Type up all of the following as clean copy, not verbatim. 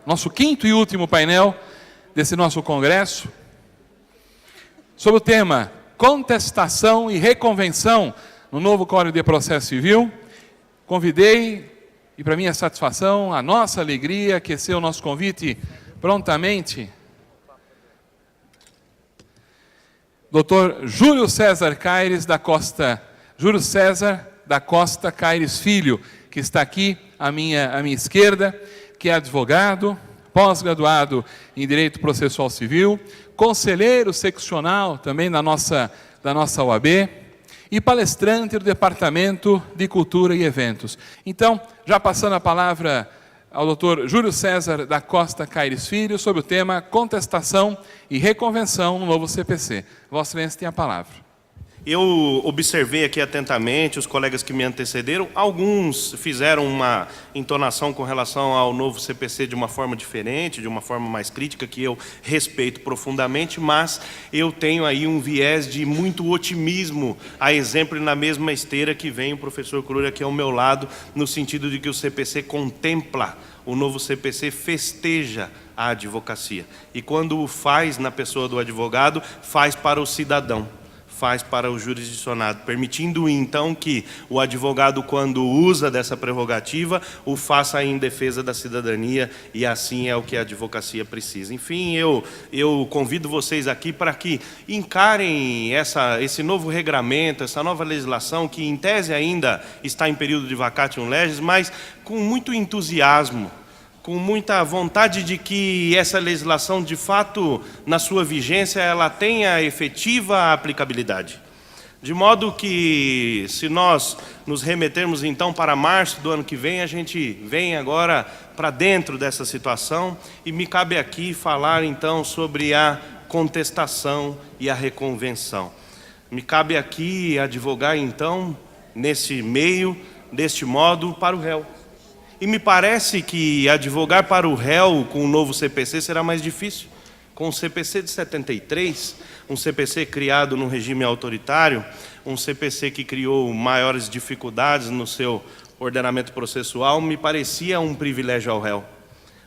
nosso quinto e último painel desse nosso congresso, sobre o tema contestação e reconvenção no novo Código de Processo Civil. Convidei, e para minha satisfação, a nossa alegria, aqueceu o nosso convite prontamente, Dr. Júlio César Caires da Costa, Júlio César da Costa Caires Filho, que está aqui à minha esquerda, que é advogado, pós-graduado em Direito Processual Civil, conselheiro seccional também da nossa OAB e palestrante do Departamento de Cultura e Eventos. Então, já passando a palavra ao Dr. Júlio César da Costa Caires Filho sobre o tema contestação e reconvenção no novo CPC. Vossa Excelência tem a palavra. Eu observei aqui atentamente os colegas que me antecederam. Alguns fizeram uma entonação com relação ao novo CPC de uma forma diferente, de uma forma mais crítica, que eu respeito profundamente, mas eu tenho aí um viés de muito otimismo, a exemplo na mesma esteira que vem o professor Crura aqui ao meu lado, no sentido de que o CPC contempla, o novo CPC festeja a advocacia. E quando o faz na pessoa do advogado, faz para o cidadão, faz para o jurisdicionado, permitindo então que o advogado, quando usa dessa prerrogativa, o faça em defesa da cidadania, e assim é o que a advocacia precisa. Enfim, eu convido vocês aqui para que encarem esse novo regramento, essa nova legislação, que em tese ainda está em período de vacatium legis, mas com muito entusiasmo, com muita vontade de que essa legislação, de fato, na sua vigência, ela tenha efetiva aplicabilidade. De modo que, se nós nos remetermos então para março do ano que vem, a gente vem agora para dentro dessa situação, e me cabe aqui falar então sobre a contestação e a reconvenção. Me cabe aqui advogar então, nesse meio, deste modo, para o réu. E me parece que advogar para o réu com o novo CPC será mais difícil. Com o CPC de 73, um CPC criado no regime autoritário, um CPC que criou maiores dificuldades no seu ordenamento processual, me parecia um privilégio ao réu.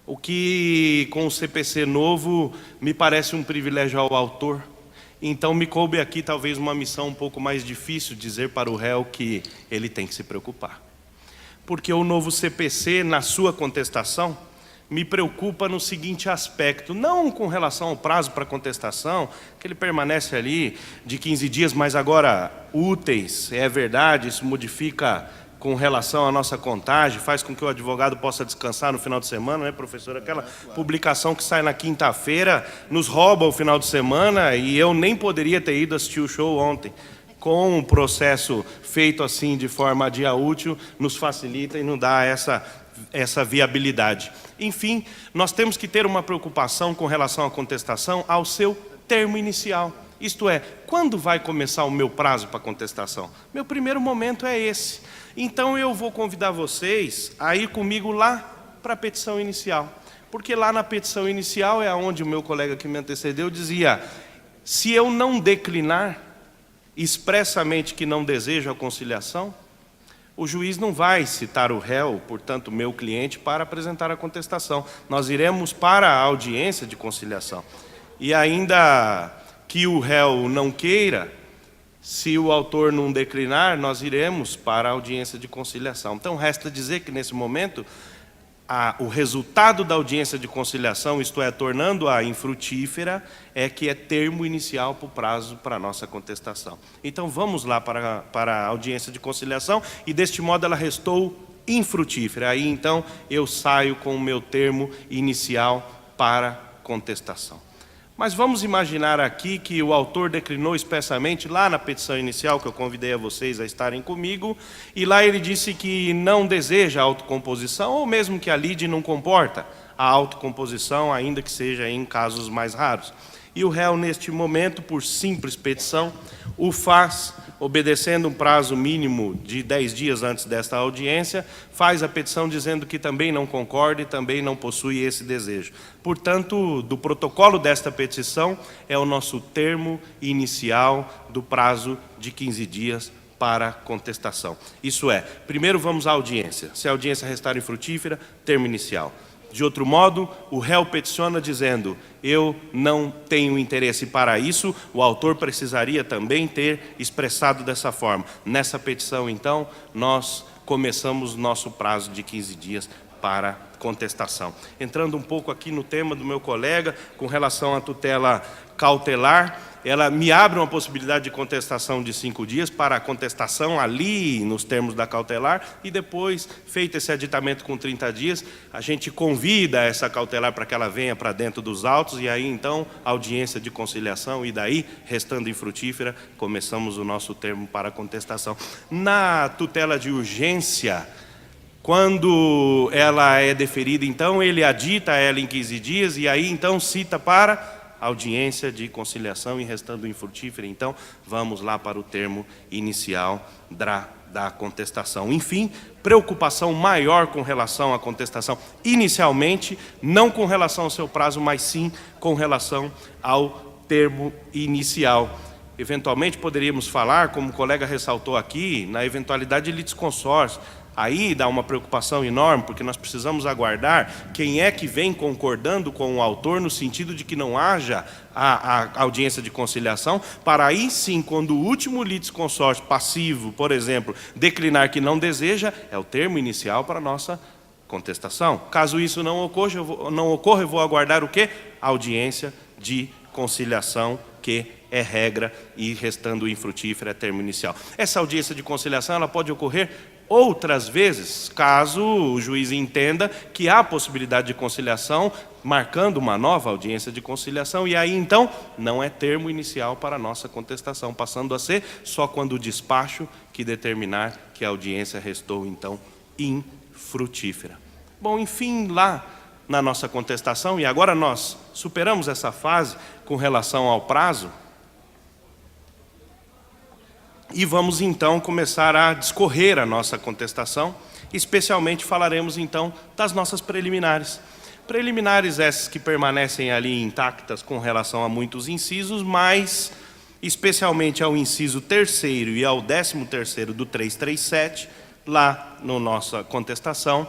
O que com o CPC novo me parece um privilégio ao autor. Então me coube aqui talvez uma missão um pouco mais difícil, dizer para o réu que ele tem que se preocupar. Porque o novo CPC, na sua contestação, me preocupa no seguinte aspecto, não com relação ao prazo para contestação, que ele permanece ali de 15 dias, mas agora úteis, é verdade, isso modifica com relação à nossa contagem, faz com que o advogado possa descansar no final de semana, né, professor? Aquela publicação que sai na quinta-feira nos rouba o final de semana, e eu nem poderia ter ido assistir o show ontem. Com um processo feito assim de forma dia útil, nos facilita e nos dá essa viabilidade. Enfim, nós temos que ter uma preocupação com relação à contestação ao seu termo inicial. Isto é, quando vai começar o meu prazo para contestação? Meu primeiro momento é esse. Então eu vou convidar vocês a ir comigo lá para a petição inicial. Porque lá na petição inicial é onde o meu colega que me antecedeu dizia: se eu não declinar expressamente que não deseja a conciliação, o juiz não vai citar o réu, portanto, meu cliente, para apresentar a contestação. Nós iremos para a audiência de conciliação. E ainda que o réu não queira, se o autor não declinar, nós iremos para a audiência de conciliação. Então, resta dizer que, nesse momento, o resultado da audiência de conciliação, isto é, tornando-a infrutífera, é que é termo inicial para o prazo para a nossa contestação. Então vamos lá para a audiência de conciliação, e deste modo ela restou infrutífera. Aí então eu saio com o meu termo inicial para contestação. Mas vamos imaginar aqui que o autor declinou expressamente lá na petição inicial, que eu convidei a vocês a estarem comigo, e lá ele disse que não deseja a autocomposição, ou mesmo que a lide não comporta a autocomposição, ainda que seja em casos mais raros. E o réu, neste momento, por simples petição, o faz, obedecendo um prazo mínimo de 10 dias antes desta audiência, faz a petição dizendo que também não concorda e também não possui esse desejo. Portanto, do protocolo desta petição é o nosso termo inicial do prazo de 15 dias para contestação. Isso é, primeiro vamos à audiência. Se a audiência restar infrutífera, termo inicial. De outro modo, o réu peticiona dizendo: eu não tenho interesse para isso. O autor precisaria também ter expressado dessa forma. Nessa petição, então, nós começamos nosso prazo de 15 dias para contestação. Entrando um pouco aqui no tema do meu colega, com relação à tutela cautelar, ela me abre uma possibilidade de contestação de 5 dias para a contestação ali nos termos da cautelar, e depois, feito esse aditamento com 30 dias, a gente convida essa cautelar para que ela venha para dentro dos autos, e aí então audiência de conciliação, e daí, restando infrutífera, começamos o nosso termo para a contestação. Na tutela de urgência, quando ela é deferida, então ele adita ela em 15 dias, e aí então cita para audiência de conciliação, e restando infrutífera, então vamos lá para o termo inicial da contestação. Enfim, preocupação maior com relação à contestação, inicialmente, não com relação ao seu prazo, mas sim com relação ao termo inicial. Eventualmente poderíamos falar, como o colega ressaltou aqui, na eventualidade de litisconsórcio. Aí dá uma preocupação enorme, porque nós precisamos aguardar quem é que vem concordando com o autor, no sentido de que não haja a audiência de conciliação, para aí sim, quando o último litisconsórcio passivo, por exemplo, declinar que não deseja, é o termo inicial para a nossa contestação. Caso isso não ocorra, eu vou aguardar o quê? A audiência de conciliação, que é regra, e restando infrutífera é termo inicial. Essa audiência de conciliação ela pode ocorrer outras vezes, caso o juiz entenda que há possibilidade de conciliação, marcando uma nova audiência de conciliação, e aí então não é termo inicial para a nossa contestação, passando a ser só quando o despacho que determinar que a audiência restou então infrutífera. Bom, enfim, lá na nossa contestação, e agora nós superamos essa fase com relação ao prazo, e vamos então começar a discorrer a nossa contestação, especialmente falaremos então das nossas preliminares. Preliminares essas que permanecem ali intactas com relação a muitos incisos, mas especialmente ao inciso 3º e ao 13º do 337, lá na nossa contestação,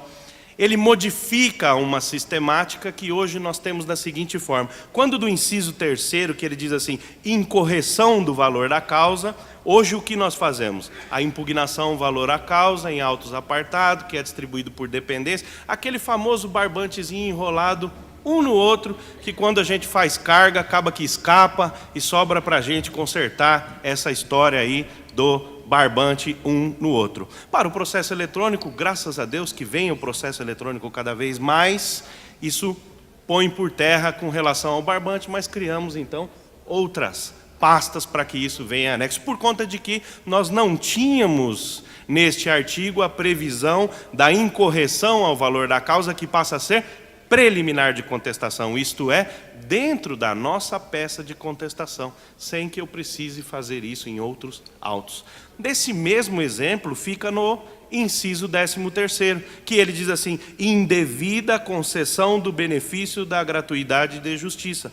ele modifica uma sistemática que hoje nós temos da seguinte forma. Quando do inciso 3º, que ele diz assim, incorreção do valor da causa, hoje o que nós fazemos? A impugnação valor à causa em autos apartado, que é distribuído por dependência, aquele famoso barbantezinho enrolado um no outro, que quando a gente faz carga, acaba que escapa e sobra para a gente consertar essa história aí do barbante um no outro. Para o processo eletrônico, graças a Deus que vem o processo eletrônico cada vez mais, isso põe por terra com relação ao barbante, mas criamos então outras pastas para que isso venha anexo, por conta de que nós não tínhamos neste artigo a previsão da incorreção ao valor da causa, que passa a ser preliminar de contestação, isto é, dentro da nossa peça de contestação, sem que eu precise fazer isso em outros autos. Desse mesmo exemplo fica no inciso 13º, que ele diz assim, indevida concessão do benefício da gratuidade de justiça.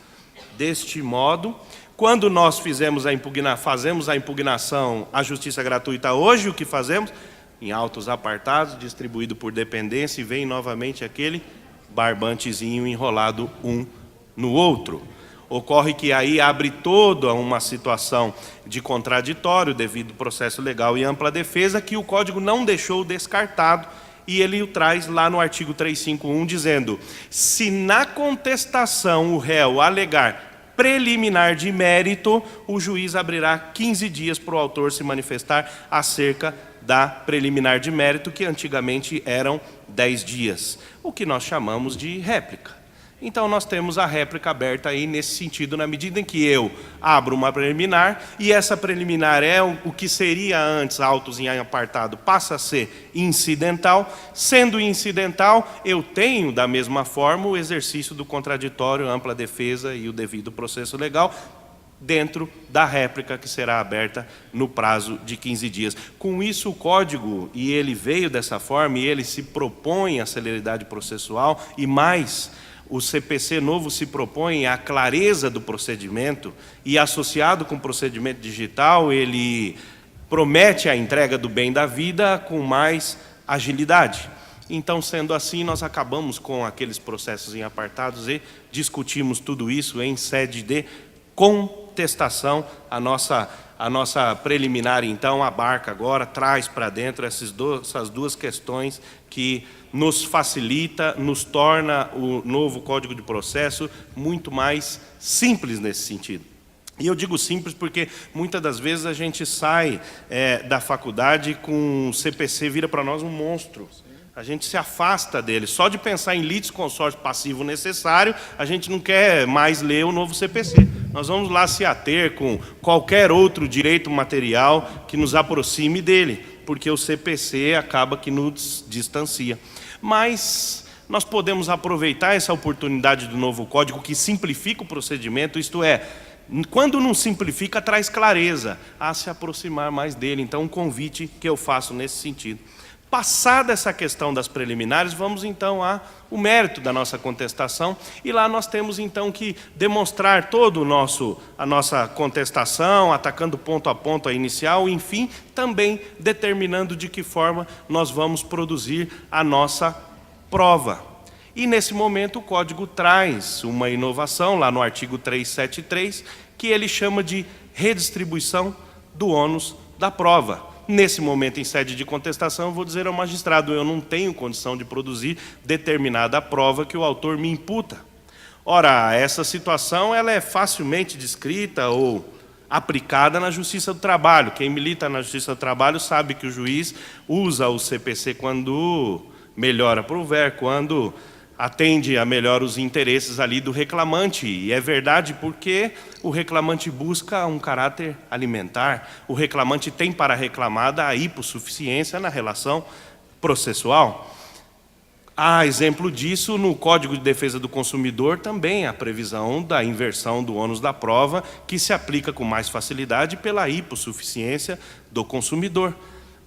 Deste modo, quando nós fazemos a impugnação à justiça gratuita hoje, o que fazemos? Em autos apartados, distribuído por dependência, e vem novamente aquele barbantezinho enrolado um no outro. Ocorre que aí abre toda uma situação de contraditório devido ao processo legal e ampla defesa, que o Código não deixou descartado, e ele o traz lá no artigo 351, dizendo, se na contestação o réu alegar preliminar de mérito, o juiz abrirá 15 dias para o autor se manifestar acerca da preliminar de mérito, que antigamente eram 10 dias, o que nós chamamos de réplica. Então nós temos a réplica aberta aí nesse sentido, na medida em que eu abro uma preliminar, e essa preliminar é o que seria antes autos em apartado, passa a ser incidental. Sendo incidental, eu tenho da mesma forma o exercício do contraditório, ampla defesa e o devido processo legal, dentro da réplica que será aberta no prazo de 15 dias. Com isso, o Código, e ele veio dessa forma, e ele se propõe a celeridade processual, e mais, o CPC novo se propõe à clareza do procedimento, e associado com o procedimento digital, ele promete a entrega do bem da vida com mais agilidade. Então, sendo assim, nós acabamos com aqueles processos em apartados e discutimos tudo isso em sede de contestação. A nossa preliminar, então, abarca agora, traz para dentro essas duas questões que nos facilita, nos torna o novo Código de Processo muito mais simples nesse sentido. E eu digo simples porque muitas das vezes a gente sai da faculdade com o CPC, vira para nós um monstro. A gente se afasta dele. Só de pensar em litisconsórcio passivo necessário, a gente não quer mais ler o novo CPC. Nós vamos lá se ater com qualquer outro direito material que nos aproxime dele, porque o CPC acaba que nos distancia. Mas nós podemos aproveitar essa oportunidade do novo código que simplifica o procedimento, isto é, quando não simplifica, traz clareza a se aproximar mais dele. Então, um convite que eu faço nesse sentido. Passada essa questão das preliminares, vamos então ao mérito da nossa contestação, e lá nós temos então que demonstrar todo a nossa contestação, atacando ponto a ponto a inicial, enfim, também determinando de que forma nós vamos produzir a nossa prova. E nesse momento o código traz uma inovação, lá no artigo 373, que ele chama de redistribuição do ônus da prova. Nesse momento, em sede de contestação, eu vou dizer ao magistrado, eu não tenho condição de produzir determinada prova que o autor me imputa. Ora, essa situação ela é facilmente descrita ou aplicada na Justiça do Trabalho. Quem milita na Justiça do Trabalho sabe que o juiz usa o CPC quando melhor aprouver, quando atende a melhor os interesses ali do reclamante. E é verdade porque o reclamante busca um caráter alimentar, o reclamante tem para reclamada a hipossuficiência na relação processual. Há exemplo disso no Código de Defesa do Consumidor, também a previsão da inversão do ônus da prova, que se aplica com mais facilidade pela hipossuficiência do consumidor.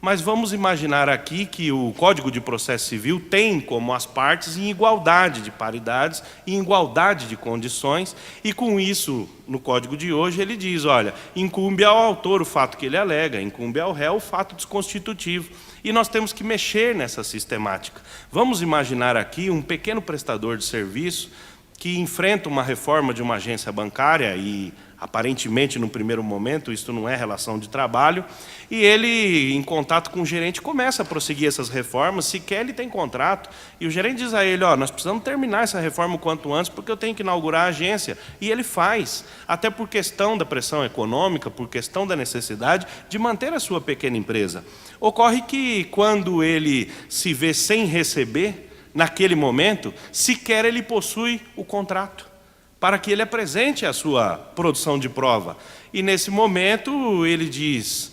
Mas vamos imaginar aqui que o Código de Processo Civil tem como as partes em igualdade de paridades, em igualdade de condições, e com isso, no Código de hoje, ele diz, olha, incumbe ao autor o fato que ele alega, incumbe ao réu o fato desconstitutivo. E nós temos que mexer nessa sistemática. Vamos imaginar aqui um pequeno prestador de serviço que enfrenta uma reforma de uma agência bancária e, aparentemente, no primeiro momento, isto não é relação de trabalho, e ele, em contato com o gerente, começa a prosseguir essas reformas, sequer ele tem contrato, e o gerente diz a ele, ó, nós precisamos terminar essa reforma o quanto antes, porque eu tenho que inaugurar a agência, e ele faz, até por questão da pressão econômica, por questão da necessidade de manter a sua pequena empresa. Ocorre que, quando ele se vê sem receber, naquele momento, sequer ele possui o contrato, para que ele apresente a sua produção de prova. E nesse momento ele diz,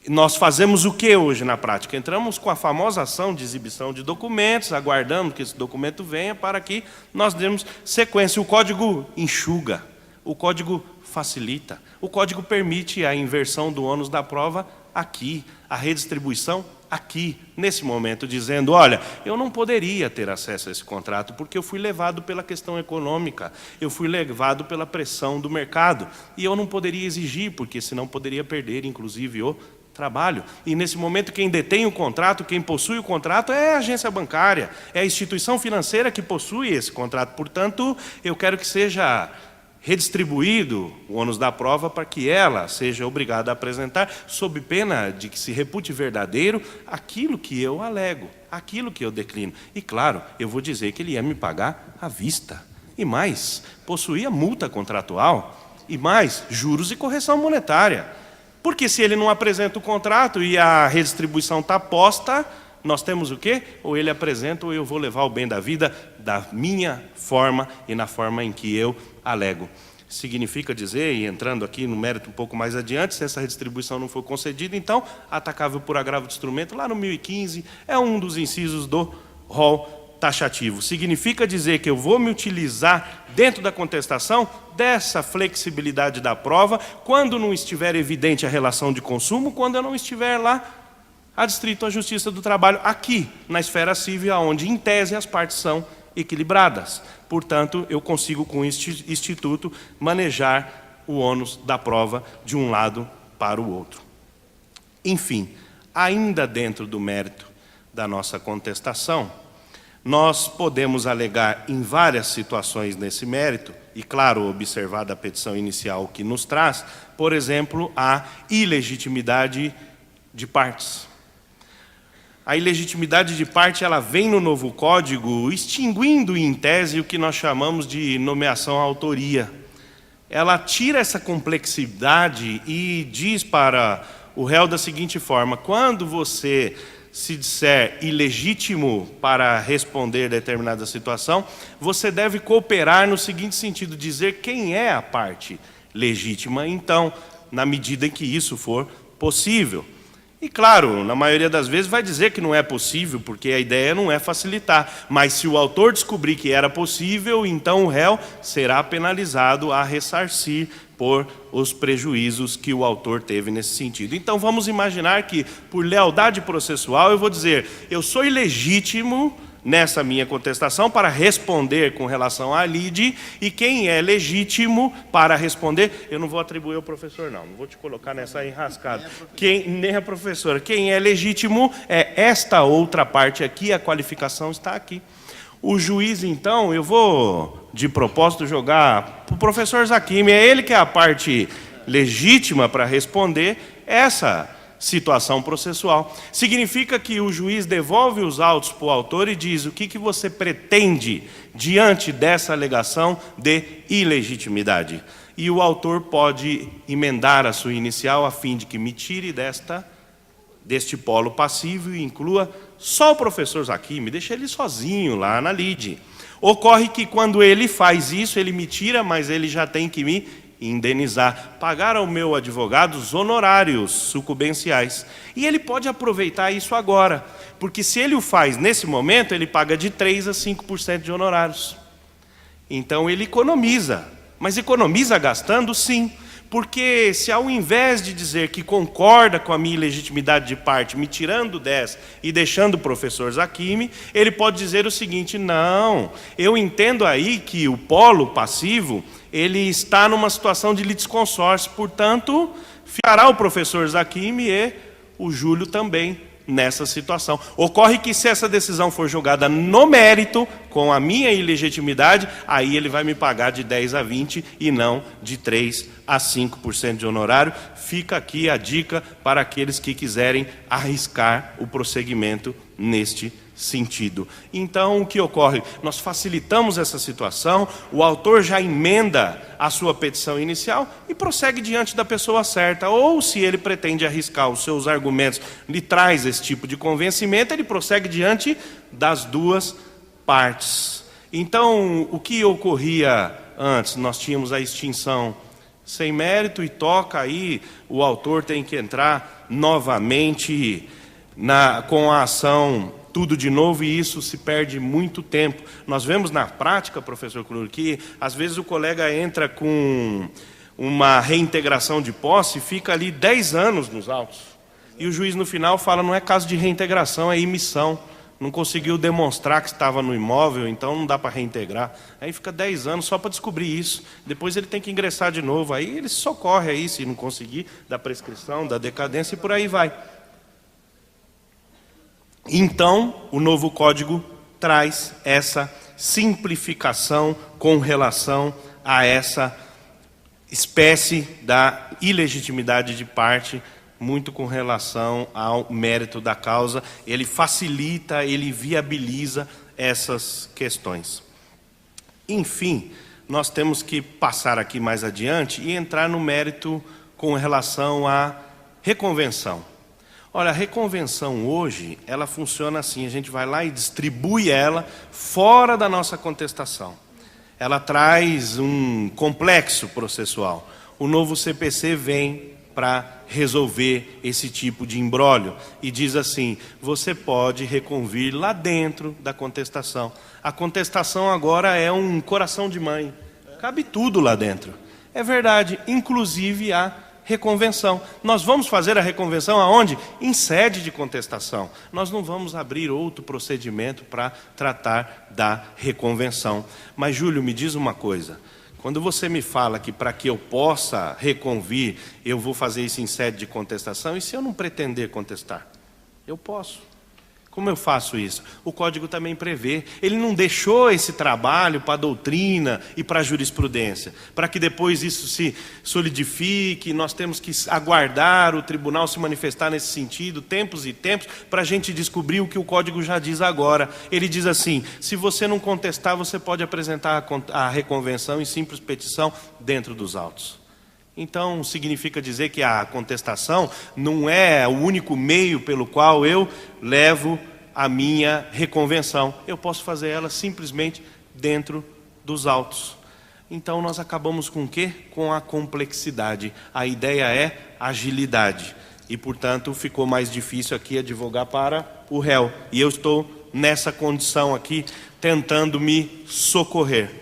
nós fazemos o que hoje na prática? Entramos com a famosa ação de exibição de documentos, aguardamos que esse documento venha para que nós demos sequência. O código enxuga, o código facilita, o código permite a inversão do ônus da prova aqui, a redistribuição aqui, nesse momento, dizendo, olha, eu não poderia ter acesso a esse contrato porque eu fui levado pela questão econômica, eu fui levado pela pressão do mercado, e eu não poderia exigir, porque senão poderia perder, inclusive, o trabalho. E nesse momento, quem detém o contrato, quem possui o contrato é a agência bancária, é a instituição financeira que possui esse contrato. Portanto, eu quero que seja redistribuído o ônus da prova para que ela seja obrigada a apresentar, sob pena de que se repute verdadeiro aquilo que eu alego, aquilo que eu declino. E claro, eu vou dizer que ele ia me pagar à vista. E mais, possuía multa contratual, e mais, juros e correção monetária. Porque se ele não apresenta o contrato e a redistribuição está posta, nós temos o quê? Ou ele apresenta ou eu vou levar o bem da vida da minha forma e na forma em que eu alego. Significa dizer, e entrando aqui no mérito um pouco mais adiante, se essa redistribuição não for concedida, então, atacável por agravo de instrumento, lá no 1015, é um dos incisos do rol taxativo. Significa dizer que eu vou me utilizar, dentro da contestação, dessa flexibilidade da prova, quando não estiver evidente a relação de consumo, quando eu não estiver lá adstrito à Justiça do Trabalho, aqui, na esfera civil, onde, em tese, as partes são equilibradas. Portanto, eu consigo, com este instituto, manejar o ônus da prova de um lado para o outro. Enfim, ainda dentro do mérito da nossa contestação, nós podemos alegar em várias situações nesse mérito, e claro, observada a petição inicial que nos traz, por exemplo, a ilegitimidade de partes. A ilegitimidade de parte, ela vem no novo código extinguindo em tese o que nós chamamos de nomeação à autoria. Ela tira essa complexidade e diz para o réu da seguinte forma: quando você se disser ilegítimo para responder determinada situação, você deve cooperar no seguinte sentido, dizer quem é a parte legítima, então, na medida em que isso for possível. E claro, na maioria das vezes vai dizer que não é possível, porque a ideia não é facilitar, mas se o autor descobrir que era possível, então o réu será penalizado a ressarcir por os prejuízos que o autor teve nesse sentido. Então vamos imaginar que, por lealdade processual, eu vou dizer, eu sou ilegítimo nessa minha contestação para responder com relação à lide, e quem é legítimo para responder, eu não vou atribuir ao professor não vou te colocar nessa enrascada, nem a professora, quem é legítimo é esta outra parte aqui, a qualificação está aqui. O juiz, então, eu vou de propósito jogar para o professor Zaquim, é ele que é a parte legítima para responder essa situação processual. Significa que o juiz devolve os autos para o autor e diz o que você pretende diante dessa alegação de ilegitimidade. E o autor pode emendar a sua inicial a fim de que me tire deste polo passivo e inclua só o professor Zaquim, me deixa ele sozinho lá na lide. Ocorre que quando ele faz isso, ele me tira, mas ele já tem que me indenizar, pagar ao meu advogado os honorários sucumbenciais. E ele pode aproveitar isso agora, porque se ele o faz nesse momento, ele paga de 3% a 5% de honorários. Então ele economiza, mas economiza gastando sim, porque se ao invés de dizer que concorda com a minha ilegitimidade de parte, me tirando 10 e deixando o professor Zaquim, ele pode dizer o seguinte: não, eu entendo aí que o polo passivo, ele está numa situação de litisconsórcio, portanto, ficará o professor Zaquim e o Júlio também nessa situação. Ocorre que se essa decisão for julgada no mérito, com a minha ilegitimidade, aí ele vai me pagar de 10 a 20 e não de 3 a 5% de honorário. Fica aqui a dica para aqueles que quiserem arriscar o prosseguimento neste sentido. Então, o que ocorre? Nós facilitamos essa situação, o autor já emenda a sua petição inicial e prossegue diante da pessoa certa, ou se ele pretende arriscar os seus argumentos, lhe traz esse tipo de convencimento, ele prossegue diante das duas partes. Então, o que ocorria antes? Nós tínhamos a extinção sem mérito e toca aí, o autor tem que entrar novamente com a ação tudo de novo, e isso se perde muito tempo. Nós vemos na prática, professor Clur, que às vezes o colega entra com uma reintegração de posse e fica ali 10 anos nos autos. E o juiz no final fala, não é caso de reintegração, é emissão. Não conseguiu demonstrar que estava no imóvel, então não dá para reintegrar. Aí fica 10 anos só para descobrir isso. Depois ele tem que ingressar de novo. Aí ele socorre aí, se não conseguir, da prescrição, da decadência e por aí vai. Então, o novo código traz essa simplificação com relação a essa espécie da ilegitimidade de parte, muito com relação ao mérito da causa. Ele facilita, ele viabiliza essas questões. Enfim, nós temos que passar aqui mais adiante e entrar no mérito com relação à reconvenção. Olha, a reconvenção hoje, ela funciona assim, a gente vai lá e distribui ela fora da nossa contestação. Ela traz um complexo processual. O novo CPC vem para resolver esse tipo de imbróglio e diz assim, você pode reconvir lá dentro da contestação. A contestação agora é um coração de mãe, cabe tudo lá dentro. É verdade, inclusive a reconvenção. Nós vamos fazer a reconvenção aonde? Em sede de contestação. Nós não vamos abrir outro procedimento para tratar da reconvenção. Mas, Júlio, me diz uma coisa. Quando você me fala que para que eu possa reconvir, eu vou fazer isso em sede de contestação, e se eu não pretender contestar? Eu posso. Como eu faço isso? O Código também prevê. Ele não deixou esse trabalho para a doutrina e para a jurisprudência, para que depois isso se solidifique. Nós temos que aguardar o tribunal se manifestar nesse sentido, tempos e tempos, para a gente descobrir o que o Código já diz agora. Ele diz assim: se você não contestar, você pode apresentar a reconvenção em simples petição dentro dos autos. Então, significa dizer que a contestação não é o único meio pelo qual eu levo a minha reconvenção. Eu posso fazer ela simplesmente dentro dos autos. Então, nós acabamos com o quê? Com a complexidade. A ideia é agilidade. E, portanto, ficou mais difícil aqui advogar para o réu. E eu estou nessa condição aqui, tentando me socorrer.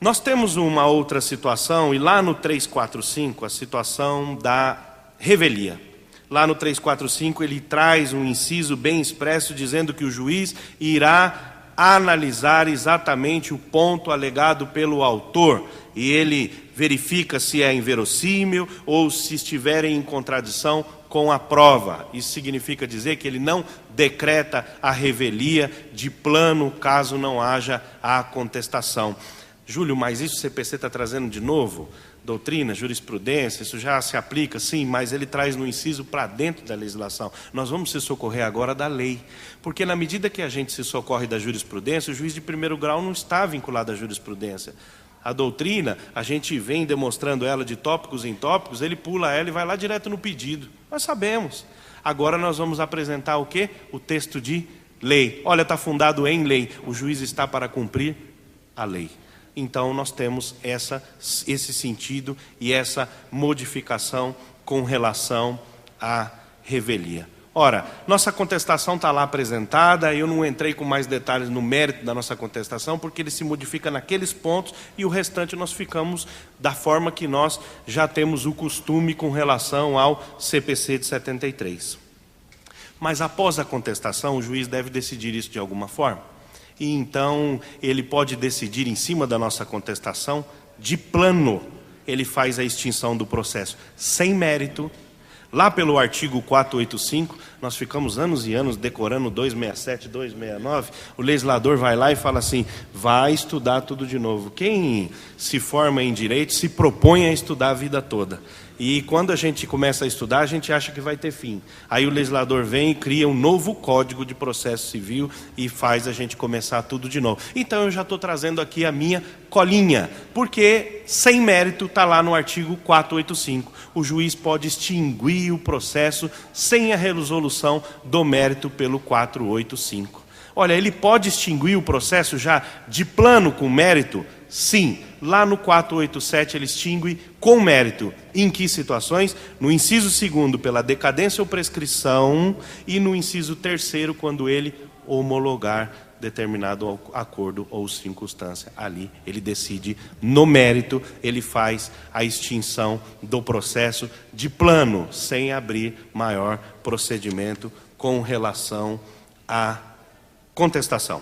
Nós temos uma outra situação, e lá no 345, a situação da revelia. Lá no 345 ele traz um inciso bem expresso, dizendo que o juiz irá analisar exatamente o ponto alegado pelo autor. E ele verifica se é inverossímil ou se estiver em contradição com a prova. Isso significa dizer que ele não decreta a revelia de plano, caso não haja a contestação. Júlio, mas isso o CPC está trazendo de novo? Doutrina, jurisprudência, isso já se aplica? Sim, mas ele traz no inciso para dentro da legislação. Nós vamos se socorrer agora da lei. Porque na medida que a gente se socorre da jurisprudência, o juiz de primeiro grau não está vinculado à jurisprudência. A doutrina, a gente vem demonstrando ela de tópicos em tópicos, ele pula ela e vai lá direto no pedido. Nós sabemos. Agora nós vamos apresentar o quê? O texto de lei. Olha, está fundado em lei. O juiz está para cumprir a lei. Então, nós temos esse sentido e essa modificação com relação à revelia. Ora, nossa contestação está lá apresentada, eu não entrei com mais detalhes no mérito da nossa contestação, porque ele se modifica naqueles pontos e o restante nós ficamos da forma que nós já temos o costume com relação ao CPC de 73. Mas após a contestação, o juiz deve decidir isso de alguma forma. E então ele pode decidir em cima da nossa contestação, de plano, ele faz a extinção do processo, sem mérito. Lá pelo artigo 485, nós ficamos anos e anos decorando 267, 269, o legislador vai lá e fala assim, vai estudar tudo de novo. Quem se forma em direito se propõe a estudar a vida toda. E quando a gente começa a estudar, a gente acha que vai ter fim. Aí o legislador vem e cria um novo Código de Processo Civil e faz a gente começar tudo de novo. Então eu já estou trazendo aqui a minha colinha, porque sem mérito está lá no artigo 485. O juiz pode extinguir o processo sem a resolução do mérito pelo 485. Olha, ele pode extinguir o processo já de plano com mérito? Sim, lá no 487 ele extingue com mérito. Em que situações? No inciso 2º, pela decadência ou prescrição, e no inciso 3º, quando ele homologar determinado acordo ou circunstância. Ali ele decide no mérito, ele faz a extinção do processo de plano, sem abrir maior procedimento com relação à contestação.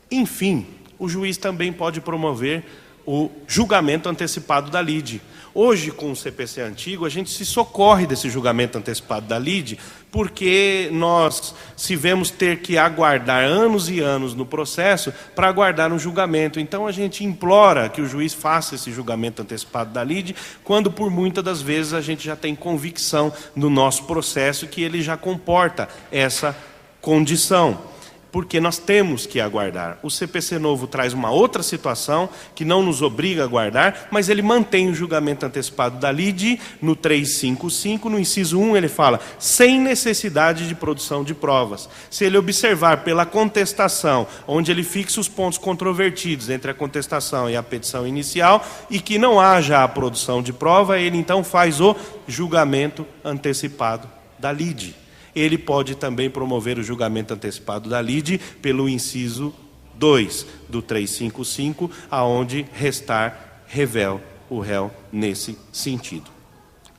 Enfim, o juiz também pode promover o julgamento antecipado da lide. Hoje, com o CPC antigo, a gente se socorre desse julgamento antecipado da lide, porque nós se vemos ter que aguardar anos e anos no processo para aguardar um julgamento. Então, a gente implora que o juiz faça esse julgamento antecipado da lide, quando por muitas das vezes a gente já tem convicção no nosso processo que ele já comporta essa condição. Porque nós temos que aguardar. O CPC novo traz uma outra situação que não nos obriga a aguardar, mas ele mantém o julgamento antecipado da lide no 355, no inciso 1 ele fala, sem necessidade de produção de provas. Se ele observar pela contestação, onde ele fixa os pontos controvertidos entre a contestação e a petição inicial, e que não haja a produção de prova, ele então faz o julgamento antecipado da lide. Ele pode também promover o julgamento antecipado da lide pelo inciso 2 do 355, aonde restar revel o réu nesse sentido.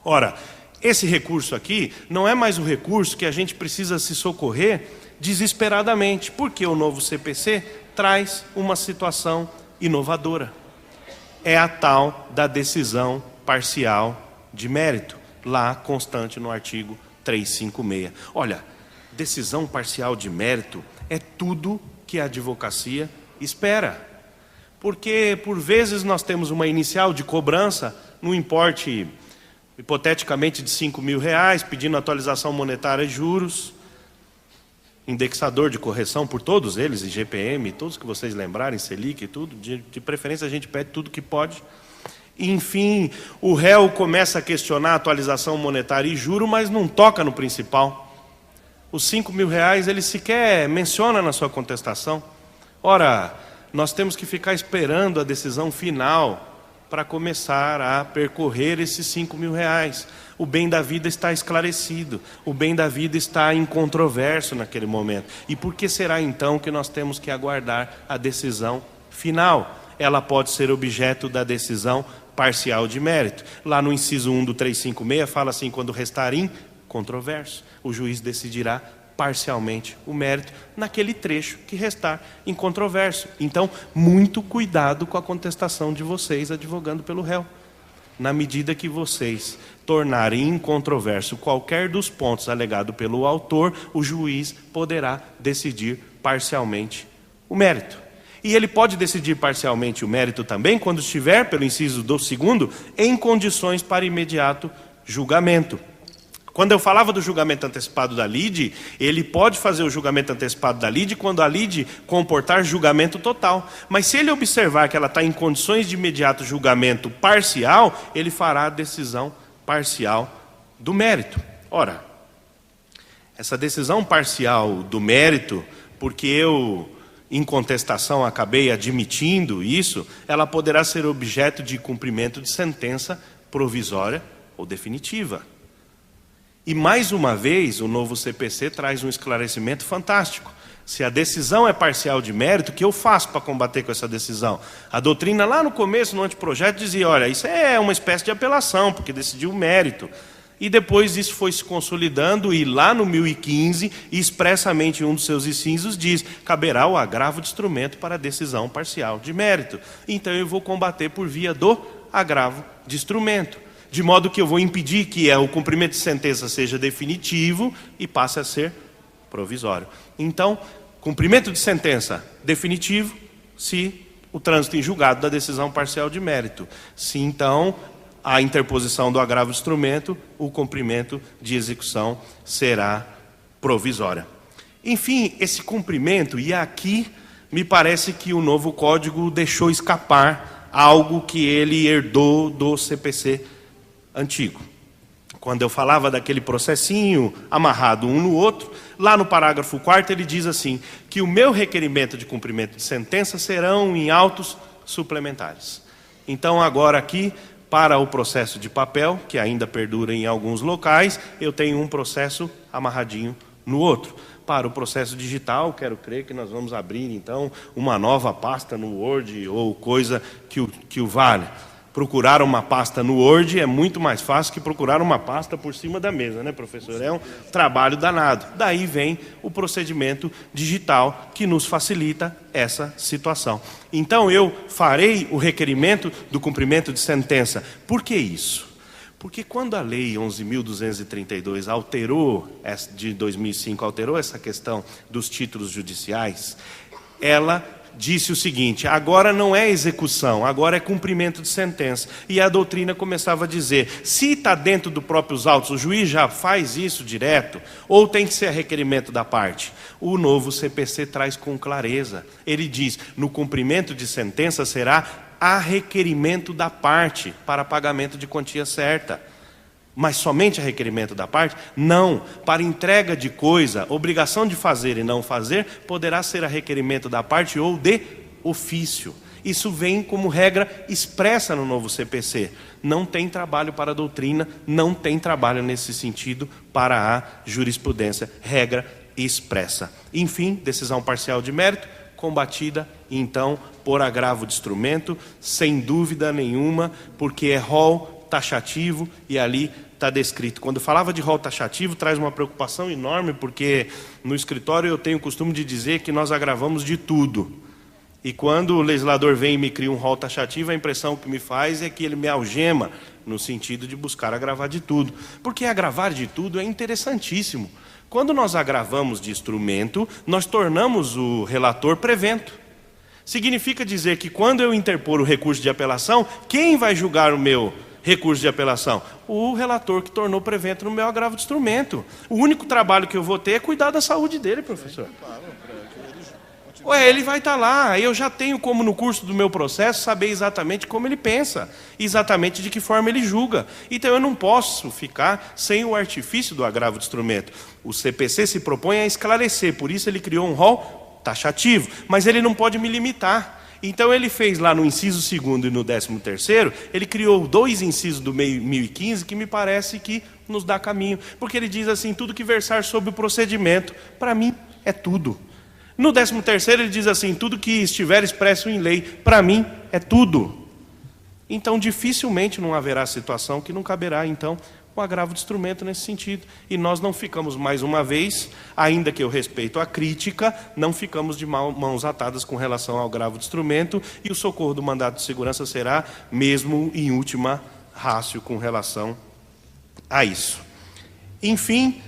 Ora, esse recurso aqui não é mais um recurso que a gente precisa se socorrer desesperadamente, porque o novo CPC traz uma situação inovadora. É a tal da decisão parcial de mérito, lá constante no artigo 356. Olha, decisão parcial de mérito é tudo que a advocacia espera. Porque, por vezes, nós temos uma inicial de cobrança no importe, hipoteticamente, de R$5.000, pedindo atualização monetária e juros, indexador de correção por todos eles, IGPM, todos que vocês lembrarem, Selic e tudo, de preferência a gente pede tudo que pode. Enfim, o réu começa a questionar a atualização monetária e juro, mas não toca no principal. Os R$5.000 ele sequer menciona na sua contestação. Ora, nós temos que ficar esperando a decisão final para começar a percorrer esses R$5.000. O bem da vida está esclarecido, o bem da vida está incontroverso naquele momento. E por que será então que nós temos que aguardar a decisão final? Ela pode ser objeto da decisão parcial de mérito. Lá no inciso 1 do 356 fala assim: quando restar incontroverso, o juiz decidirá parcialmente o mérito naquele trecho que restar incontroverso. Então, muito cuidado com a contestação de vocês advogando pelo réu. Na medida que vocês tornarem incontroverso qualquer dos pontos alegado pelo autor, o juiz poderá decidir parcialmente o mérito. E ele pode decidir parcialmente o mérito também quando estiver, pelo inciso do 2º, em condições para imediato julgamento. Quando eu falava do julgamento antecipado da lide, ele pode fazer o julgamento antecipado da lide quando a lide comportar julgamento total. Mas se ele observar que ela está em condições de imediato julgamento parcial, ele fará a decisão parcial do mérito. Ora, essa decisão parcial do mérito, porque eu, em contestação, acabei admitindo isso, ela poderá ser objeto de cumprimento de sentença provisória ou definitiva. E mais uma vez, o novo CPC traz um esclarecimento fantástico. Se a decisão é parcial de mérito, o que eu faço para combater com essa decisão? A doutrina lá no começo, no anteprojeto, dizia: olha, isso é uma espécie de apelação, porque decidiu o mérito. E depois isso foi se consolidando, e lá no 1015, expressamente um dos seus incisos diz: caberá o agravo de instrumento para a decisão parcial de mérito. Então eu vou combater por via do agravo de instrumento. De modo que eu vou impedir que o cumprimento de sentença seja definitivo e passe a ser provisório. Então, cumprimento de sentença definitivo se o trânsito em julgado da decisão parcial de mérito. Se então a interposição do agravo de instrumento, o cumprimento de execução será provisória. Enfim, esse cumprimento, e aqui me parece que o novo código deixou escapar algo que ele herdou do CPC antigo. Quando eu falava daquele processinho amarrado um no outro, lá no parágrafo 4º ele diz assim, que o meu requerimento de cumprimento de sentença serão em autos suplementares. Então agora aqui, para o processo de papel, que ainda perdura em alguns locais, eu tenho um processo amarradinho no outro. Para o processo digital, quero crer que nós vamos abrir então uma nova pasta no Word ou coisa que o valha. Procurar uma pasta no Word é muito mais fácil que procurar uma pasta por cima da mesa, né, professor? É um trabalho danado. Daí vem o procedimento digital que nos facilita essa situação. Então eu farei o requerimento do cumprimento de sentença. Por que isso? Porque quando a lei 11.232 alterou, de 2005, alterou essa questão dos títulos judiciais, ela disse o seguinte: agora não é execução, agora é cumprimento de sentença. E a doutrina começava a dizer: se está dentro dos próprios autos, o juiz já faz isso direto, ou tem que ser a requerimento da parte? O novo CPC traz com clareza. Ele diz: no cumprimento de sentença será a requerimento da parte para pagamento de quantia certa. Mas somente a requerimento da parte? Não. Para entrega de coisa, obrigação de fazer e não fazer, poderá ser a requerimento da parte ou de ofício. Isso vem como regra expressa no novo CPC. Não tem trabalho para a doutrina, não tem trabalho nesse sentido para a jurisprudência. Regra expressa. Enfim, decisão parcial de mérito, combatida então por agravo de instrumento, sem dúvida nenhuma, porque é rol taxativo e ali está descrito. Quando eu falava de rol taxativo, traz uma preocupação enorme, porque no escritório eu tenho o costume de dizer que nós agravamos de tudo. E quando o legislador vem e me cria um rol taxativo, a impressão que me faz é que ele me algema no sentido de buscar agravar de tudo. Porque agravar de tudo é interessantíssimo. Quando nós agravamos de instrumento, nós tornamos o relator prevento. Significa dizer que quando eu interpor o recurso de apelação, quem vai julgar o meu recurso de apelação? O relator que tornou prevento no meu agravo de instrumento. O único trabalho que eu vou ter é cuidar da saúde dele, professor. Ué, ele vai estar lá, eu já tenho como no curso do meu processo saber exatamente como ele pensa, exatamente de que forma ele julga. Então eu não posso ficar sem o artifício do agravo de instrumento. O CPC se propõe a esclarecer, por isso ele criou um rol taxativo, mas ele não pode me limitar. Então ele fez lá no inciso 2º e no 13º, ele criou 2 incisos do 1015 que me parece que nos dá caminho. Porque ele diz assim, tudo que versar sobre o procedimento, para mim é tudo. No 13º ele diz assim, tudo que estiver expresso em lei, para mim é tudo. Então dificilmente não haverá situação que não caberá então o agravo de instrumento nesse sentido. E nós não ficamos mais uma vez, ainda que eu respeito a crítica, não ficamos de mãos atadas com relação ao agravo de instrumento e o socorro do mandato de segurança será mesmo em última rácio com relação a isso. Enfim,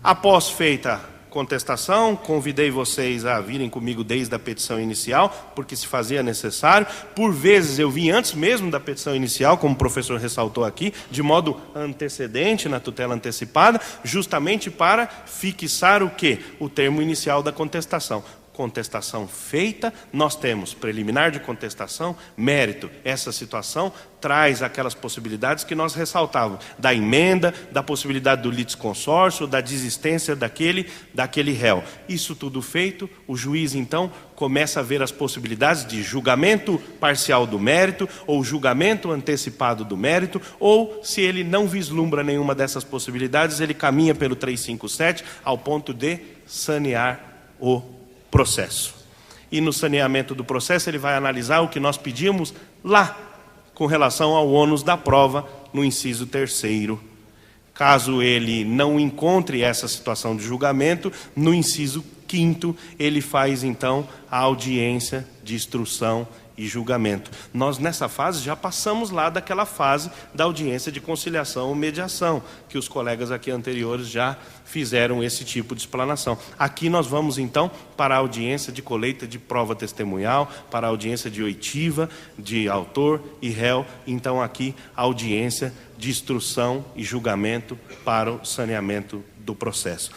após feita contestação, convidei vocês a virem comigo desde a petição inicial, porque se fazia necessário. Por vezes eu vim antes mesmo da petição inicial, como o professor ressaltou aqui, de modo antecedente, na tutela antecipada, justamente para fixar o quê? O termo inicial da contestação. Contestação feita, nós temos preliminar de contestação, mérito. Essa situação traz aquelas possibilidades que nós ressaltávamos, da emenda, da possibilidade do litisconsórcio, da desistência daquele réu. Isso tudo feito, o juiz então começa a ver as possibilidades de julgamento parcial do mérito, ou julgamento antecipado do mérito, ou se ele não vislumbra nenhuma dessas possibilidades, ele caminha pelo 357 ao ponto de sanear o processo. E no saneamento do processo ele vai analisar o que nós pedimos lá com relação ao ônus da prova no inciso 3º. Caso ele não encontre essa situação de julgamento, no inciso 5º ele faz então a audiência de instrução e julgamento. Nós nessa fase já passamos lá daquela fase da audiência de conciliação ou mediação, que os colegas aqui anteriores já fizeram esse tipo de explanação. Aqui nós vamos então para a audiência de colheita de prova testemunhal, para a audiência de oitiva, de autor e réu, então aqui a audiência de instrução e julgamento para o saneamento do processo.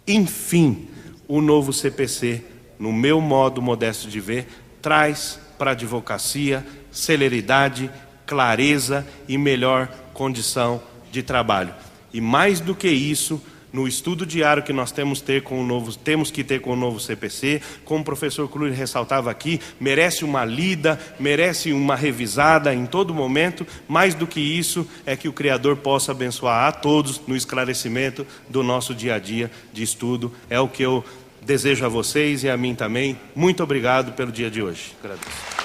Enfim, o novo CPC, no meu modo modesto de ver, traz para a advocacia celeridade, clareza e melhor condição de trabalho. E mais do que isso, no estudo diário que nós temos que ter com o novo CPC, como o professor Clure ressaltava aqui, merece uma lida, merece uma revisada em todo momento. Mais do que isso, é que o Criador possa abençoar a todos no esclarecimento do nosso dia a dia de estudo. É o que eu desejo a vocês e a mim também. Muito obrigado pelo dia de hoje. Agradeço.